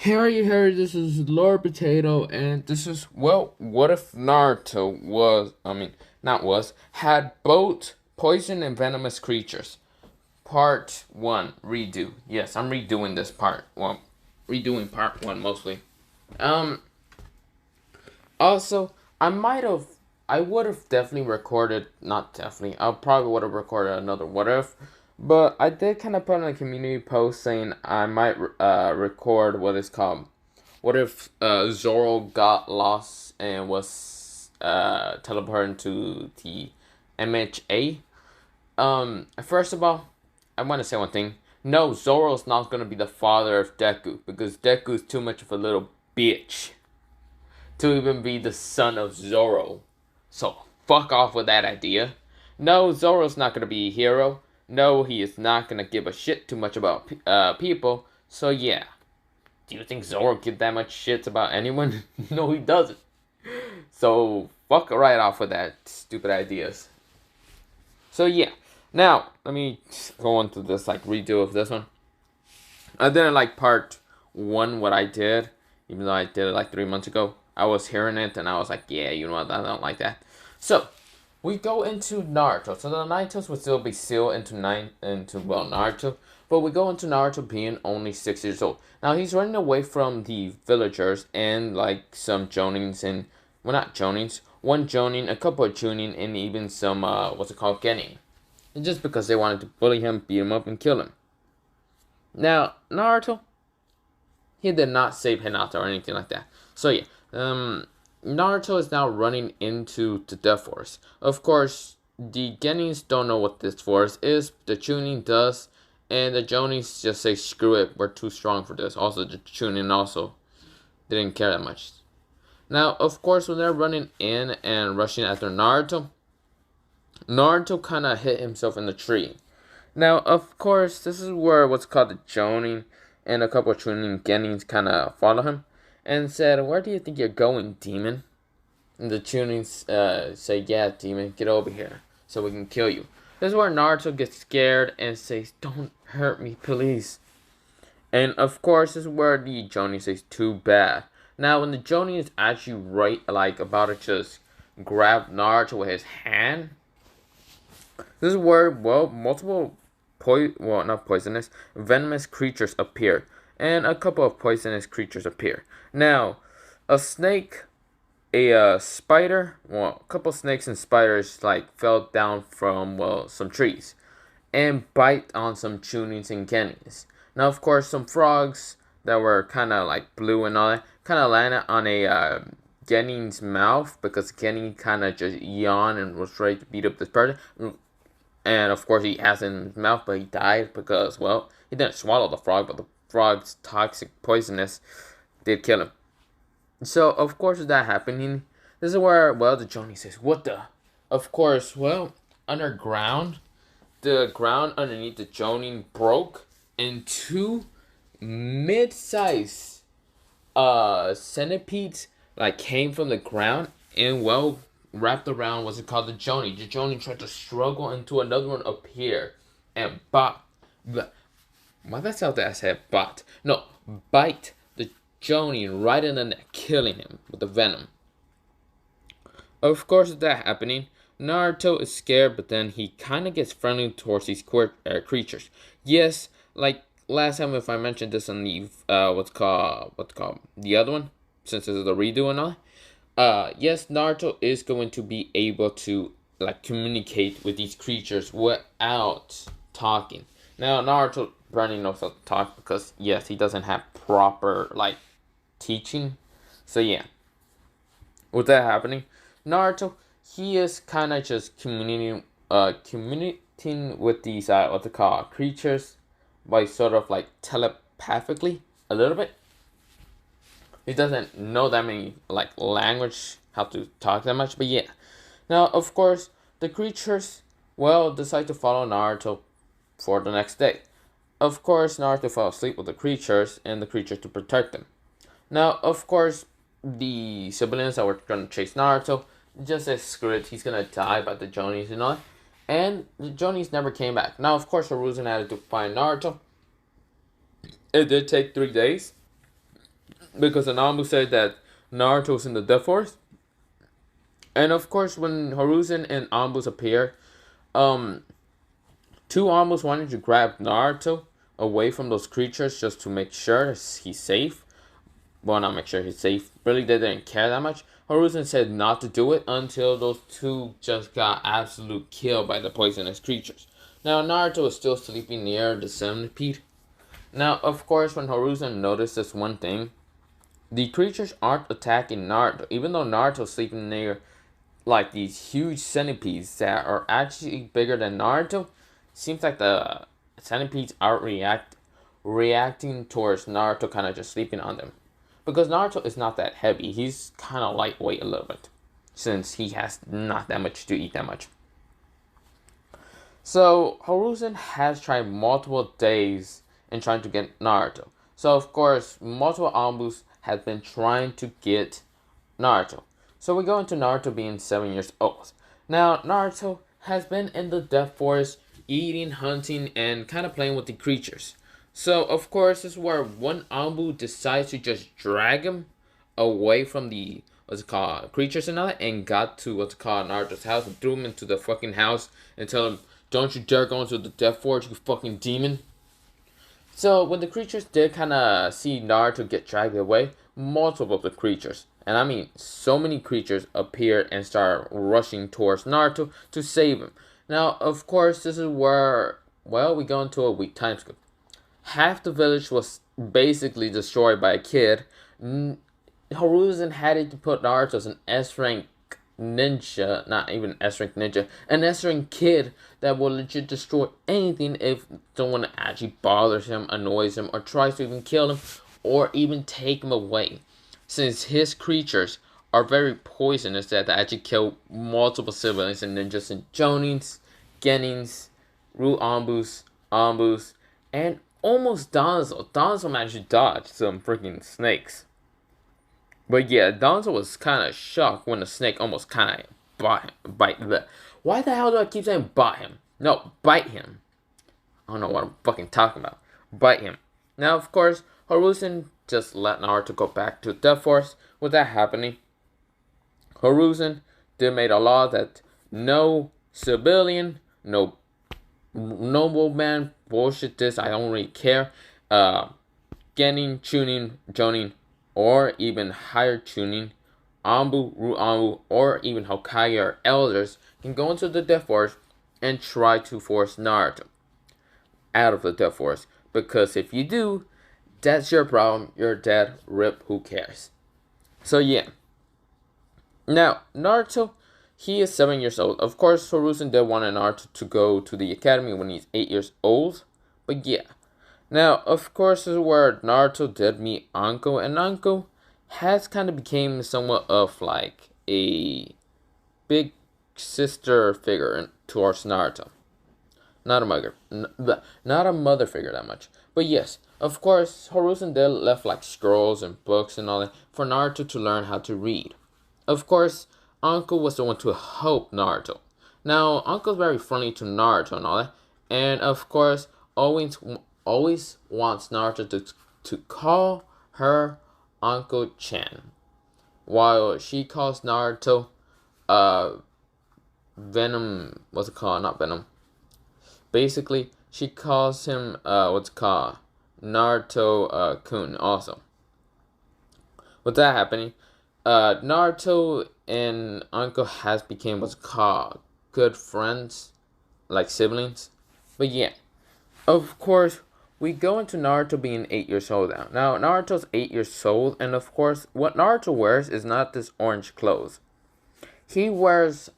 Harry, this is Lord Potato, and this is, well, what if Naruto had both poison and venomous creatures? Part 1, redo. Yes, I'm redoing this part. Well, redoing part 1 mostly. Um, Also, I would have definitely recorded, not definitely, I probably would have recorded another what if, but I did kind of put on a community post saying I might record what is called, what if Zoro got lost and was teleported to the MHA? First of all, I want to say one thing. No, Zoro's not going to be the father of Deku, because Deku's too much of a little bitch to even be the son of Zoro. So fuck off with that idea. No, Zoro's not gonna be a hero. No, he is not gonna give a shit too much about people. So yeah, do you think Zoro give that much shit about anyone? No, he doesn't. So fuck right off with that stupid ideas. So yeah, now let me go on to this like redo of this one. I didn't like part 1 what I did, even though I did it like 3 months ago. I was hearing it and I was like, yeah, you know what, I don't like that. So we go into Naruto. So the Naruto's would still be sealed into Naruto, but we go into Naruto being only 6 years old. Now he's running away from the villagers and like some Jonins and, well, not Jonins, one Jonin, a couple of Chunin, and even some what's it called, Genin. And just because they wanted to bully him, beat him up, and kill him. Now Naruto, he did not save Hinata or anything like that. So yeah, Naruto is now running into the Death Forest. Of course, the Genins don't know what this forest is. The Chunin does, and the Jonins just say, "Screw it, we're too strong for this." Also, the Chunin also didn't care that much. Now, of course, when they're running in and rushing after Naruto, Naruto kind of hit himself in the tree. Now, of course, this is where what's called the Jonin and a couple of Chunin Genins kind of follow him and said, "Where do you think you're going, demon?" And the Chunins say, "Yeah, demon, get over here so we can kill you." This is where Naruto gets scared and says, "Don't hurt me, please." And of course, this is where the Jonin says, "Too bad." Now, when the Jonin is actually right, like about to just grab Naruto with his hand, this is where, well, multiple not poisonous, venomous creatures appear, and a couple of poisonous creatures appear. Now, a snake, a spider, well, a couple snakes and spiders like fell down from, well, some trees and bite on some Chunins and Genins. Now, of course, some frogs that were kind of like blue and all that kind of landed on a Genin's mouth, because Genin kind of just yawned and was ready to beat up this person. And of course, he has it in his mouth, but he died because, well, he didn't swallow the frog, but the frog's toxic poisonous did kill him. So, of course, with that happening, this is where, well, the Johnny says, "What the?" Of course, well, underground, the ground underneath the Jonin broke, and two mid-size centipedes, like, came from the ground and, well, wrapped around what's it called, the Jonin. The Jonin tried to struggle into another one appear and why that sound that I said bot? No, bite the Jonin right in the neck, killing him with the venom. Of course, with that happening, Naruto is scared, but then he kind of gets friendly towards these creatures. Yes, like last time, if I mentioned this on the what's called the other one, since this is the redo and all. Yes, Naruto is going to be able to like communicate with these creatures without talking. Now, Naruto barely knows how to talk because yes, he doesn't have proper like teaching. So yeah, with that happening, Naruto, he is kind of just communicating with these what they call creatures by sort of like telepathically a little bit. He doesn't know that many like language, how to talk that much, but yeah. Now, of course, the creatures, well, decide to follow Naruto for the next day. Of course, Naruto fell asleep with the creatures and the creatures to protect them. Now, of course, the civilians that were gonna chase Naruto just said, "Screw it, he's gonna die by the Jonis and all." And the Jonis never came back. Now, of course, Hiruzen had to find Naruto. It did take 3 days. because Ananbu said that Naruto's in the Death Forest. And of course, when Hiruzen and Anbus appear, um, two Anbus wanted to grab Naruto away from those creatures just to make sure he's safe. Well, not make sure he's safe. Really, they didn't care that much. Hiruzen said not to do it until those two just got absolute killed by the poisonous creatures. Now, Naruto is still sleeping near the centipede. Now, of course, when Hiruzen noticed this one thing, the creatures aren't attacking Naruto, even though Naruto's sleeping near like these huge centipedes that are actually bigger than Naruto. Seems like the centipedes are reacting towards Naruto kind of just sleeping on them. Because Naruto is not that heavy. He's kind of lightweight a little bit. Since he has not that much to eat that much. So, Hiruzen has tried multiple days in trying to get Naruto. So, of course, multiple Anbus have been trying to get Naruto. So, we go into Naruto being 7 years old. Now, Naruto has been in the Death Forest, eating, hunting, and kind of playing with the creatures. So, of course, this is where one Anbu decides to just drag him away from the, creatures and all that, and got to Naruto's house and threw him into the fucking house and tell him, "Don't you dare go into the Death Forest, you fucking demon." So, when the creatures did kind of see Naruto get dragged away, multiple of the creatures, and I mean so many creatures, appeared and started rushing towards Naruto to save him. Now, of course, this is where, well, we go into a weak time skip. Half the village was basically destroyed by a kid. Hiruzen had to put Naruto as an S-rank ninja, not even S-rank ninja, an S-rank kid that will legit destroy anything if someone actually bothers him, annoys him, or tries to even kill him, or even take him away. Since his creatures are very poisonous that actually kill multiple civilians and ninjas and Jonins, Genins, Anbus, and almost Danzo. Danzo managed to dodge some freaking snakes. But yeah, Danzo was kind of shocked when the snake almost kind of bite the. Why the hell do I keep saying bite him? No, bite him. I don't know what I'm fucking talking about. Bite him. Now, of course, Hiruzen just let Naruto go back to the Death Forest. With that happening, Hiruzen did made a law that no civilian, no nobleman, bullshit this, I don't really care, Genin, Chunin, Jonin, or even higher Chunin, Anbu, Anbu, or even Hokage or elders can go into the Death Forest and try to force Naruto out of the Death Forest. Because if you do, that's your problem. You're dead. Rip. Who cares? So yeah. Now, Naruto, he is 7 years old. Of course, Hiruzen did want Naruto to go to the academy when he's 8 years old. But yeah. Now, of course, this is where Naruto did meet Anko. And Anko has kind of became somewhat of like a big sister figure towards Naruto. Not a mother figure that much. But yes, of course, Hiruzen did left like scrolls and books and all that for Naruto to learn how to read. Of course, Uncle was the one to help Naruto. Now, Uncle's very friendly to Naruto and all that. And of course, always wants Naruto to call her Uncle Chan. While she calls Naruto, Venom, what's it called? Not Venom. Basically, she calls him, Naruto, Kun also. With that happening, Naruto and Uncle has become what's called good friends, like siblings. But yeah, of course, we go into Naruto being 8 years old now. Now, Naruto's 8 years old, and of course, what Naruto wears is not this orange clothes. He wears,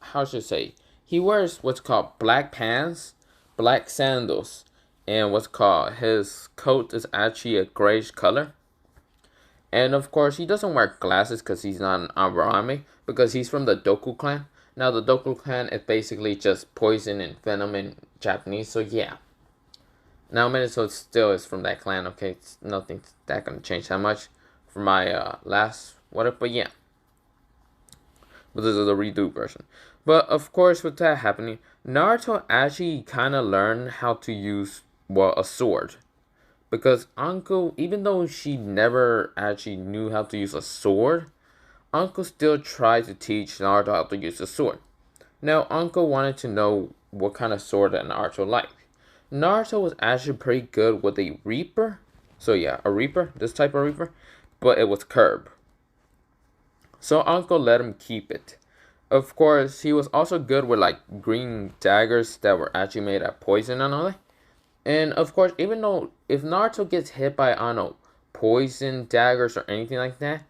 he wears what's called black pants, black sandals, and what's called, his coat is actually a grayish color. And of course, he doesn't wear glasses because he's not an Aburame, because he's from the Doku clan. Now, the Doku clan is basically just poison and venom in Japanese, so yeah. Now, Minato still is from that clan, okay? It's nothing that gonna change that much from my last whatever, but yeah. But this is the redo version. But of course, with that happening, Naruto actually kind of learned how to use, well, a sword. Because Anko, even though she never actually knew how to use a sword, Anko still tried to teach Naruto how to use a sword. Now, Anko wanted to know what kind of sword that Naruto liked. Naruto was actually pretty good with a Reaper. So yeah, a Reaper, this type of Reaper, but it was curb. So Uncle let him keep it. Of course, he was also good with like green daggers that were actually made of poison and all that. And of course, even though if Naruto gets hit by, I don't know, poison daggers or anything like that,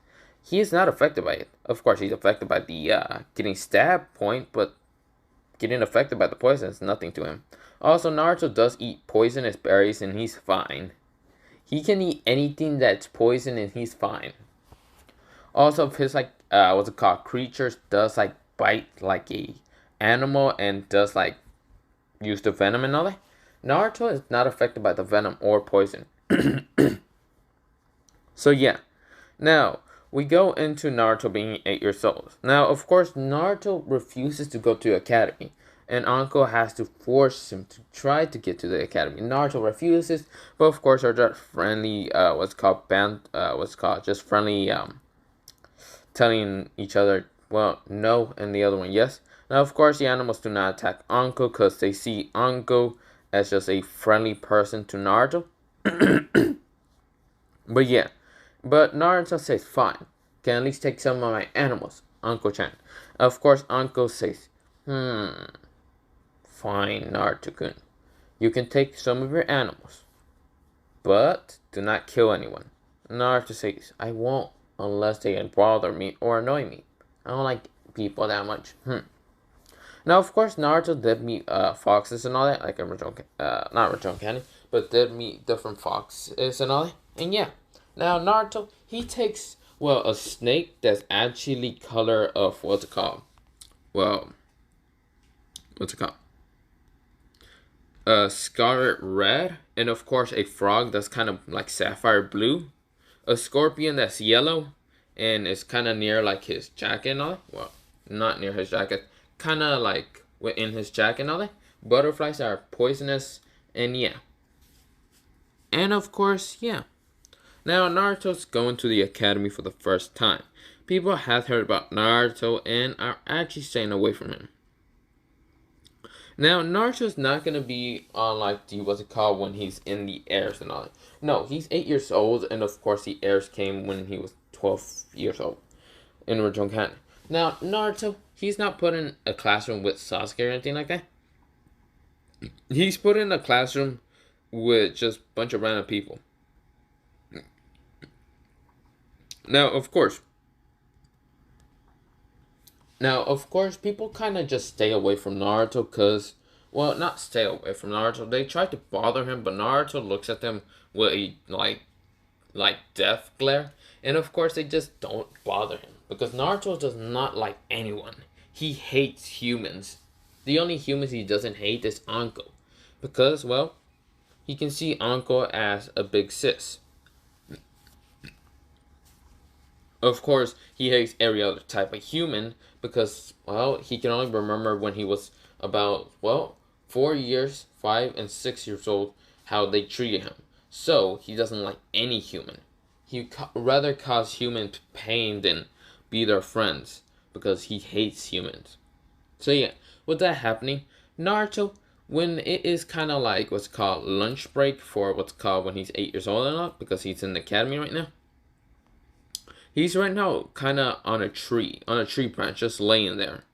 he is not affected by it. Of course, he's affected by the getting stabbed point, but getting affected by the poison is nothing to him. Also, Naruto does eat poisonous berries and he's fine. He can eat anything that's poison and he's fine. Also, if his like what's it called, creatures does like bite like a animal and does like use the venom and all that, Naruto is not affected by the venom or poison. So yeah, now we go into Naruto being 8 years old. Now, of course, Naruto refuses to go to academy, and Anko has to force him to try to get to the academy. Naruto refuses, but of course, are just friendly. Just friendly. Telling each other, well, no, and the other one, yes. Now, of course, the animals do not attack Anko because they see Anko as just a friendly person to Naruto. But yeah, but Naruto says, fine, can at least take some of my animals, Anko-chan. Of course, Anko says, fine, Naruto-kun. You can take some of your animals, but do not kill anyone. Naruto says, I won't unless they bother me or annoy me. I don't like people that much. Now, of course, Naruto did meet foxes and all that, like not original canon, but did meet different foxes and all that. And yeah, now Naruto, he takes, well, a snake that's actually color of, what's it called? Well, what's it called? Scarlet red, and of course a frog that's kind of like sapphire blue, a scorpion that's yellow, and it's kind of near like his jacket and all that. Well, not near his jacket, kind of like within his jacket and all that. Butterflies are poisonous, and yeah. And of course, yeah. Now Naruto's going to the academy for the first time. People have heard about Naruto and are actually staying away from him. Now, Naruto's not going to be on, like, what's it called, when he's in the heirs and all that. No, he's 8 years old, and of course the heirs came when he was 12 years old in original canon. Now, Naruto, he's not put in a classroom with Sasuke or anything like that. He's put in a classroom with just a bunch of random people. Now, of course, people kind of just stay away from Naruto because, well, not stay away from Naruto. They try to bother him, but Naruto looks at them with a, like death glare. And of course, they just don't bother him because Naruto does not like anyone. He hates humans. The only humans he doesn't hate is Anko. Because, well, he can see Anko as a big sis. Of course, he hates every other type of human because, well, he can only remember when he was about, well, 4 years, 5 and 6 years old, how they treated him. So, he doesn't like any human. He rather cause human pain than be their friends because he hates humans. So yeah, with that happening, Naruto, when it is kind of like what's called lunch break for what's called when he's 8 years old or not, because he's in the academy right now. He's right now kind of on a tree branch, just laying there,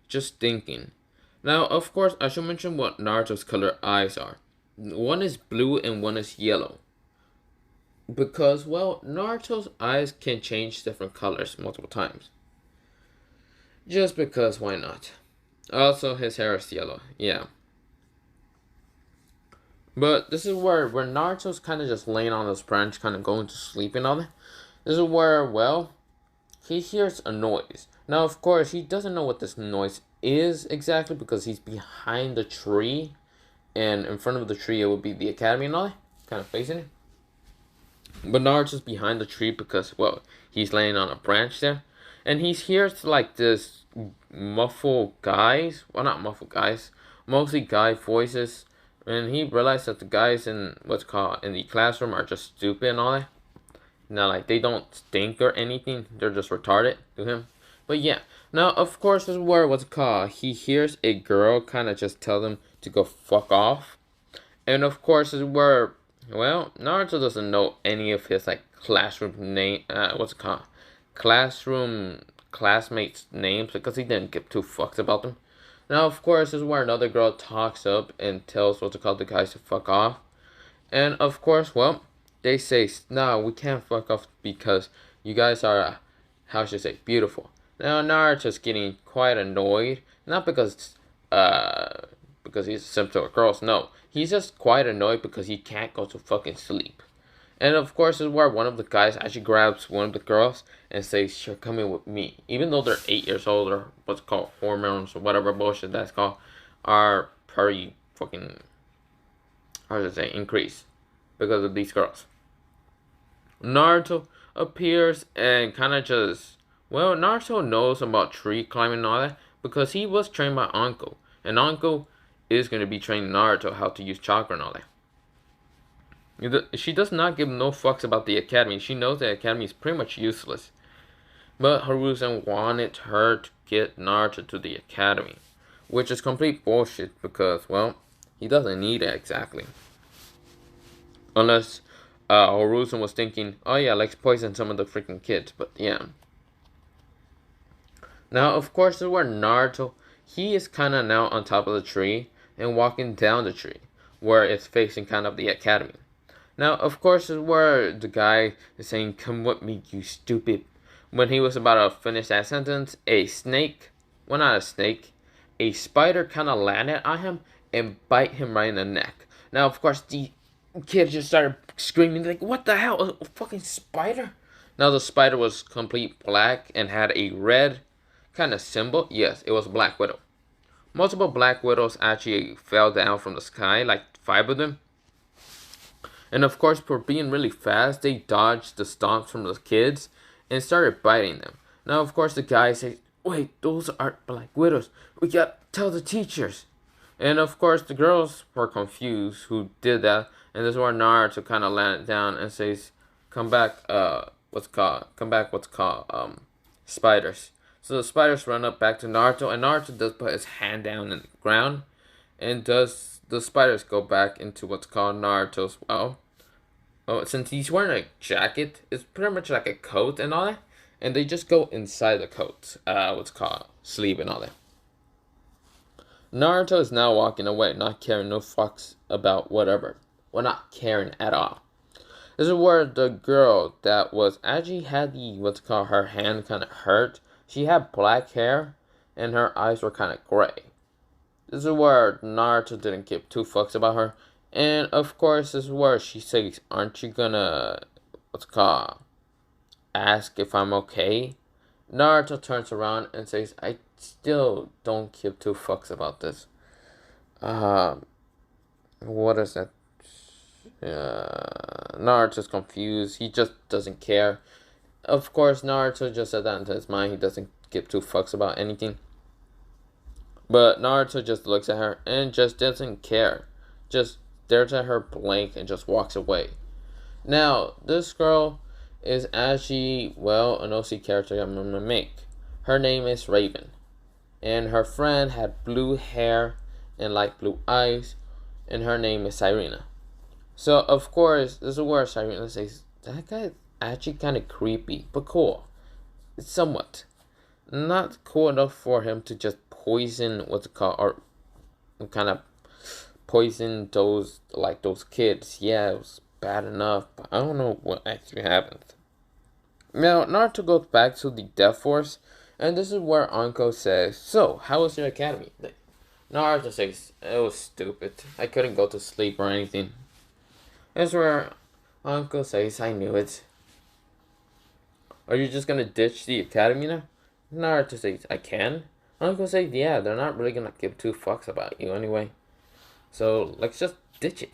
just thinking. Now, of course, I should mention what Naruto's color eyes are. One is blue and one is yellow. Because, well, Naruto's eyes can change different colors multiple times. Just because, why not? Also, his hair is yellow, yeah. But this is where Naruto's kind of just laying on this branch, kind of going to sleep and all that. This is where, well, he hears a noise. Now, of course, he doesn't know what this noise is exactly because he's behind the tree. And in front of the tree, it would be the academy and all that, kind of facing it. But Naruto's behind the tree because, well, he's laying on a branch there. And he hears, like, this muffled guys. Well, not muffled guys. Mostly guy voices And he realized that the guys in what's called in the classroom are just stupid and all that. Now, like, they don't stink or anything. They're just retarded to him. But yeah. Now, of course, this is where what's called. He hears a girl kind of just tell them to go fuck off. And of course, this is where, well, Naruto doesn't know any of his, like, classroom name, what's it called? Classroom classmates' names because he didn't give two fucks about them. Now, of course, this is where another girl talks up and tells what's it called the guys to fuck off. And of course, well, they say, no, we can't fuck off because you guys are, how should I say, beautiful. Now, Naruto's getting quite annoyed. Not because he's a simp to girls, no. He's just quite annoyed because he can't go to fucking sleep. And of course, this is where one of the guys actually grabs one of the girls and says, you're coming with me. Even though they're 8 years old or what's called hormones or whatever bullshit that's called, are pretty fucking, how should I say, increased because of these girls. Naruto appears and kind of just, well, Naruto knows about tree climbing and all that because he was trained by Anko. And Anko is going to be training Naruto how to use chakra and all that. She does not give no fucks about the academy. She knows the academy is pretty much useless. But Hiruzen wanted her to get Naruto to the academy. Which is complete bullshit because, well, he doesn't need it exactly. Unless Hiruzen was thinking, oh yeah, let's poison some of the freaking kids. But yeah. Now, of course, this is where Naruto, he is kind of now on top of the tree and walking down the tree. Where it's facing kind of the academy. Now, of course, this is where the guy is saying, come with me, you stupid. When he was about to finish that sentence, a snake, well, not a snake, a spider kind of landed on him and bite him right in the neck. Now, of course, the kid just started screaming, like, what the hell, a fucking spider? Now, the spider was complete black and had a red kind of symbol. Yes, it was Black Widow. Multiple Black Widows actually fell down from the sky, like 5 of them. And of course, for being really fast, they dodged the stomps from the kids and started biting them. Now, of course, the guy says, wait, those aren't Black Widows. We gotta tell the teachers. And of course, the girls were confused who did that. And this is where Naruto kind of landed down and says, come back, spiders. So the spiders run up back to Naruto, and Naruto does put his hand down in the ground. And does the spiders go back into what's called Naruto's, well, since he's wearing a jacket, it's pretty much like a coat and all that. And they just go inside the coat, what's called sleeve and all that. Naruto is now walking away, not caring no fucks about whatever. Well, not caring at all. This is where the girl that was actually had the, what's called, her hand kind of hurt. She had black hair, and her eyes were kind of gray. This is where Naruto didn't give two fucks about her. And of course, this is where she says, aren't you gonna, ask if I'm okay? Naruto turns around and says, I still don't give two fucks about this. What is that? Naruto's confused. He just doesn't care. Of course, Naruto just said that into his mind. He doesn't give two fucks about anything. But Naruto just looks at her and just doesn't care. Just stares at her blank and just walks away. Now, this girl is actually, well, an OC character I'm going to make. Her name is Raven. And her friend had blue hair and light blue eyes. And her name is Sirena. So, of course, this is where Sirena says, that guy is actually kind of creepy, but cool. It's somewhat. Not cool enough for him to just poison, what's it called, or kind of poison those, like those kids. Yeah, it was bad enough, but I don't know what actually happened. Now, Naruto goes back to the Death Force, and this is where Anko says, so, how was your academy? Naruto says, it was stupid. I couldn't go to sleep or anything. This is where Anko says, I knew it. Are you just gonna ditch the academy now? Naruto says, I can. Anko says, yeah, they're not really gonna give two fucks about you anyway. So, let's just ditch it.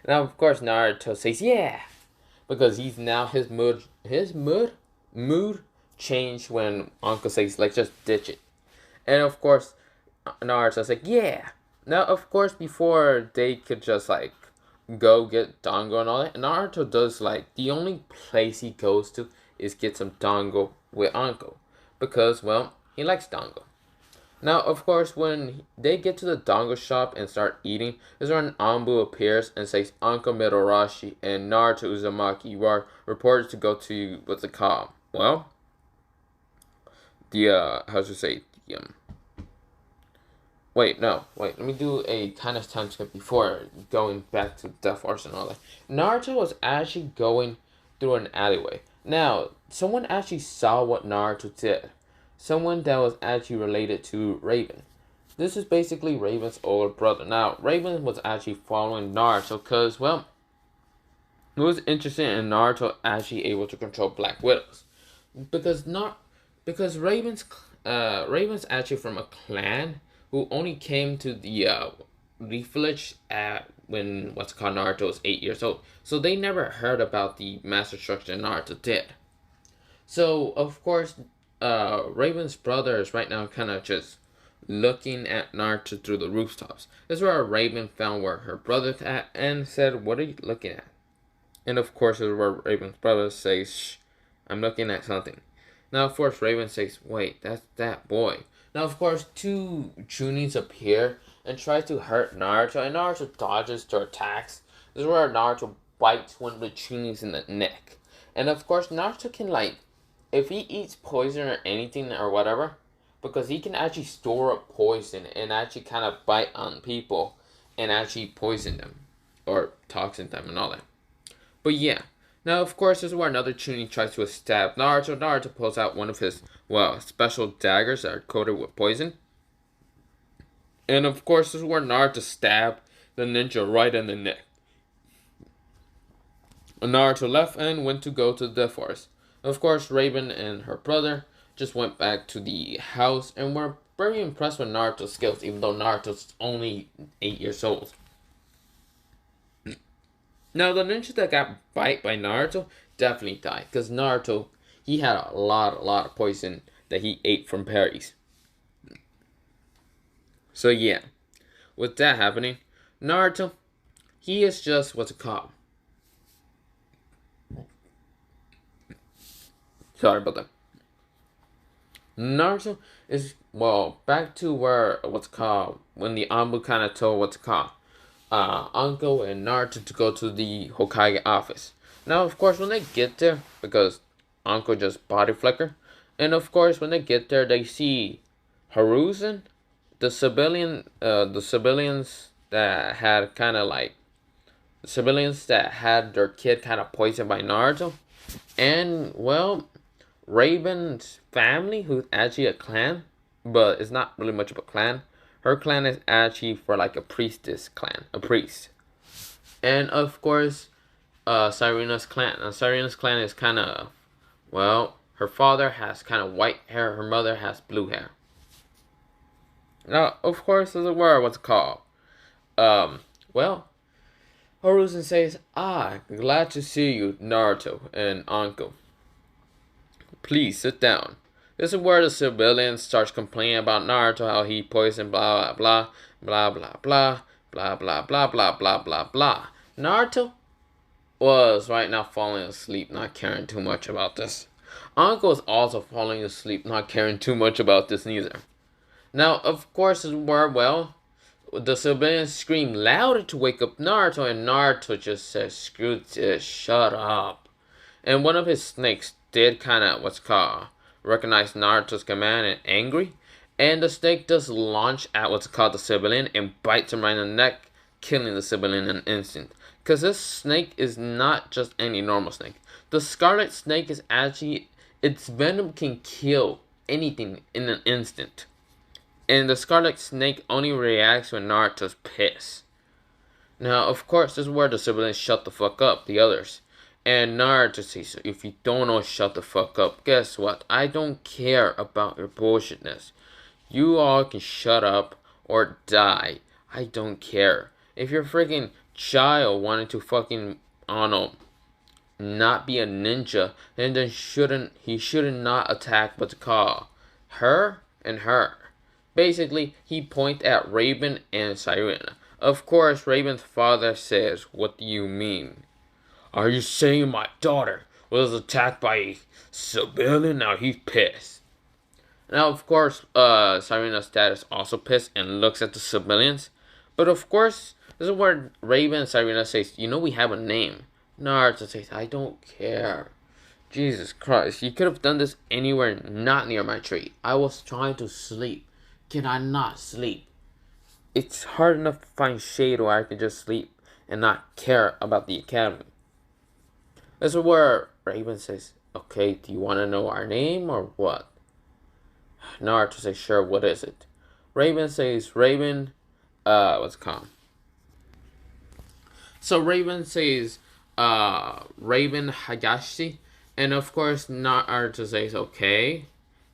Now, of course, Naruto says, yeah! Because he's now, his mood changed when Anko says, let's just ditch it. And of course, Naruto's like, yeah! Now, of course, before they could just like go get Dango and all that, Naruto does like the only place he goes to is get some Dango with Anko because well he likes Dango. Now, of course, when they get to the Dango shop and start eating, is when Anbu appears and says Anko Midarashi and Naruto Uzumaki are reported to go to what's it called? Well, the how should I say the wait, no, wait. Let me do a kind of time skip before going back to Death Force and all that. Naruto was actually going through an alleyway. Now, someone actually saw what Naruto did. Someone that was actually related to Raven. This is basically Raven's older brother. Now, Raven was actually following Naruto because, well, he was interested in Naruto actually able to control Black Widows. Because not because Raven's actually from a clan who only came to the village at when what's called Naruto was 8 years old. So they never heard about the master structure Naruto did. So of course, Raven's brother is right now kind of just looking at Naruto through the rooftops. This is where Raven found where her brother's at and said, "What are you looking at?" And of course, this is where Raven's brother says, "Shh, I'm looking at something." Now, of course, Raven says, "Wait, that's that boy." Now, of course, two Chunins appear and try to hurt Naruto, and Naruto dodges their attacks. This is where Naruto bites one of the Chunins in the neck. And of course, Naruto can, like, if he eats poison or anything or whatever, because he can actually store up poison and actually kind of bite on people and actually poison them or toxin them and all that. But yeah. Now, of course, this is where another Chunin tries to stab Naruto. Naruto pulls out one of his, well, special daggers that are coated with poison. And of course, this is where Naruto stabbed the ninja right in the neck. Naruto left and went to go to the forest. Of course, Raven and her brother just went back to the house and were very impressed with Naruto's skills, even though Naruto's only 8 years old. Now, the ninja that got bite by Naruto definitely died. Because Naruto, he had a lot of poison that he ate from berries. So, yeah. With that happening, Naruto, he is just what's it called? Sorry about that. Naruto is, well, back to where, what's it called? When the Anbu kind of told what's it called? Anko and Naruto to go to the Hokage office. Now, of course, when they get there, because Anko just body flicker, and of course, when they get there, they see Hiruzen, the civilians that had kind of like, civilians that had their kid kind of poisoned by Naruto, and well, Raven's family, who's actually a clan, but it's not really much of a clan. Her clan is actually for like a priestess clan, a priest. And of course, Sarena's clan. Now, Sarena's clan is kind of, well, her father has kind of white hair, her mother has blue hair. Now, of course, there's a word, what's it called? Well, Hiruzen says, glad to see you, Naruto and Anko. Please sit down. This is where the civilian starts complaining about Naruto, how he poisoned blah blah blah blah blah blah blah blah blah blah blah blah. Naruto was right now falling asleep, not caring too much about this. Anko is also falling asleep, not caring too much about this neither. Now, of course, well, the civilians scream louder to wake up Naruto, and Naruto just says, "Screw this, shut up." And one of his snakes did kind of what's called recognize Naruto's command and angry, and the snake does launch at what's called the civilian and bites him right in the neck, killing the civilian in an instant. Because this snake is not just any normal snake. The scarlet snake is actually, its venom can kill anything in an instant. And the scarlet snake only reacts when Naruto's pissed. Now, of course, this is where the civilians shut the fuck up, the others. And Naruto says, if you don't know, shut the fuck up. Guess what? I don't care about your bullshitness. You all can shut up or die. I don't care. If your freaking child wanted to fucking, I don't know, not be a ninja, then he shouldn't not attack but to call her and her. Basically, he pointed at Raven and Sirena. Of course, Raven's father says, "What do you mean? Are you saying my daughter was attacked by a civilian?" Now he's pissed. Now, of course, Serena's dad is also pissed and looks at the civilians. But of course, this is where Raven and Serena says, "You know we have a name." Naruto says, "I don't care." Jesus Christ, you could have done this anywhere not near my tree. I was trying to sleep. Can I not sleep? It's hard enough to find shade where I can just sleep and not care about the academy. This is where Raven says, "Okay, do you want to know our name or what?" Naruto says, "Sure, what is it?" Raven says, what's it called? So Raven says, Raven Hagashi. And of course, Naruto says, "Okay."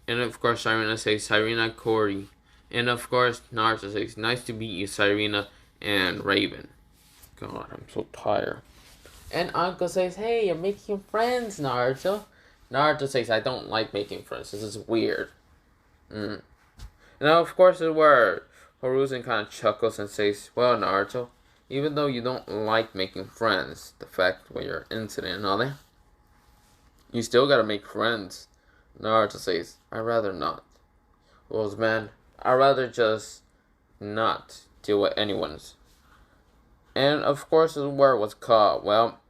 And of course, Sirena says, "Sirena Corey." And of course, Naruto says, "Nice to meet you, Sirena and Raven." God, I'm so tired. And Uncle says, "Hey, you're making friends, Naruto." Naruto says, "I don't like making friends. This is weird." Now, of course, this is where Hiruzen kind of chuckles and says, "Well, Naruto, even though you don't like making friends, the fact when you're incident and all that, you still gotta make friends." Naruto says, "I'd rather not." Well, man, I'd rather just not deal with anyone's. And of course, this is where it was caught. Well,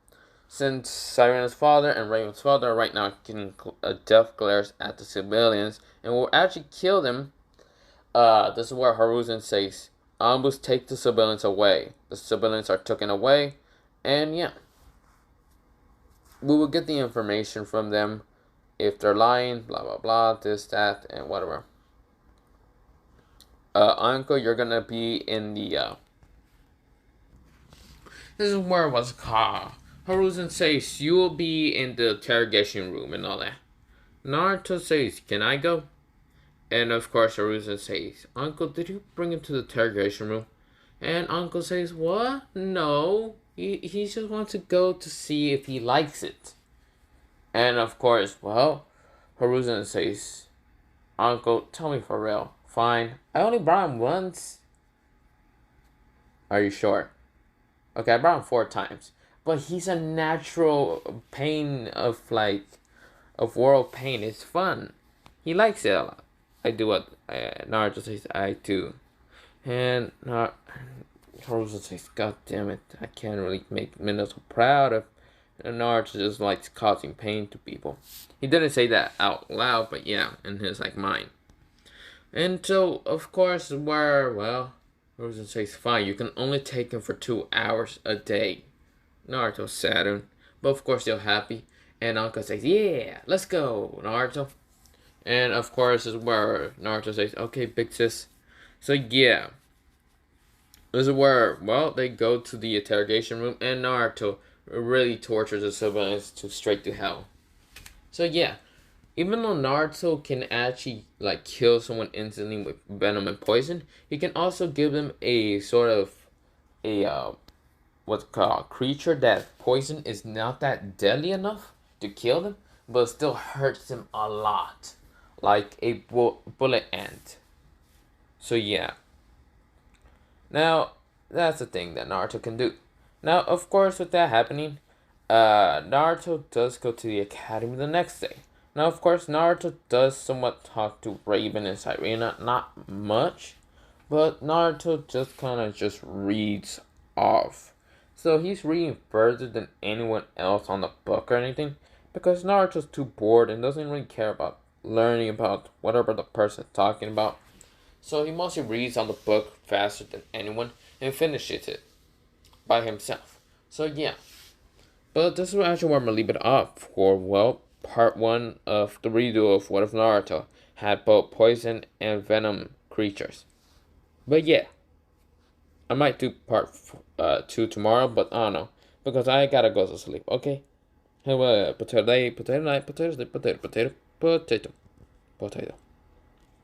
since Sirena's father and Raven's father are right now getting death glares at the civilians and will actually kill them, this is where Hiruzen says, "Ambus, take the civilians away." The civilians are taken away, and yeah, we will get the information from them if they're lying, blah blah blah, this, that, and whatever. Uncle, you're gonna be in the. This is where it was called. Hiruzen says you will be in the interrogation room and all that. Naruto says, "Can I go?" And of course, Hiruzen says, "Uncle, did you bring him to the interrogation room?" And Uncle says, "What? No. He just wants to go to see if he likes it." And of course, well, Hiruzen says, "Uncle, tell me for real." "Fine. I only brought him once." "Are you sure?" "Okay, I brought him 4 times. But he's a natural pain of world pain. It's fun. He likes it a lot." "I do what Naruto says I do." And Naruto says, "God damn it, I can't really make Minato proud of." And Naruto just likes causing pain to people. He didn't say that out loud, but yeah, in his mind. And so, of course, well, Naruto says, "Fine, you can only take him for 2 hours a day." Naruto's saddened, but of course they're happy. And Uncle says, "Yeah, let's go, Naruto." And of course is where Naruto says, "Okay, big sis." So yeah, this is where, well, they go to the interrogation room and Naruto really tortures the civilians to straight to hell. So yeah, even though Naruto can actually kill someone instantly with venom and poison, he can also give them a sort of a what's called creature that poison is not that deadly enough to kill them, but still hurts them a lot, like a bullet ant. So yeah. Now that's the thing that Naruto can do. Now, of course, with that happening, Naruto does go to the academy the next day. Now, of course, Naruto does somewhat talk to Raven and Sirena, not much, but Naruto just kind of just reads off. So he's reading further than anyone else on the book or anything, because Naruto's too bored and doesn't really care about learning about whatever the person's talking about. So he mostly reads on the book faster than anyone and finishes it by himself. So yeah. But this is actually where I'm going to leave it up for, well, part 1 of the redo of What If Naruto had both poison and venom creatures. But yeah. I might do part 2 tomorrow, but I don't know. Because I gotta go to sleep, okay? Potato night, potato, potato, potato, potato, potato.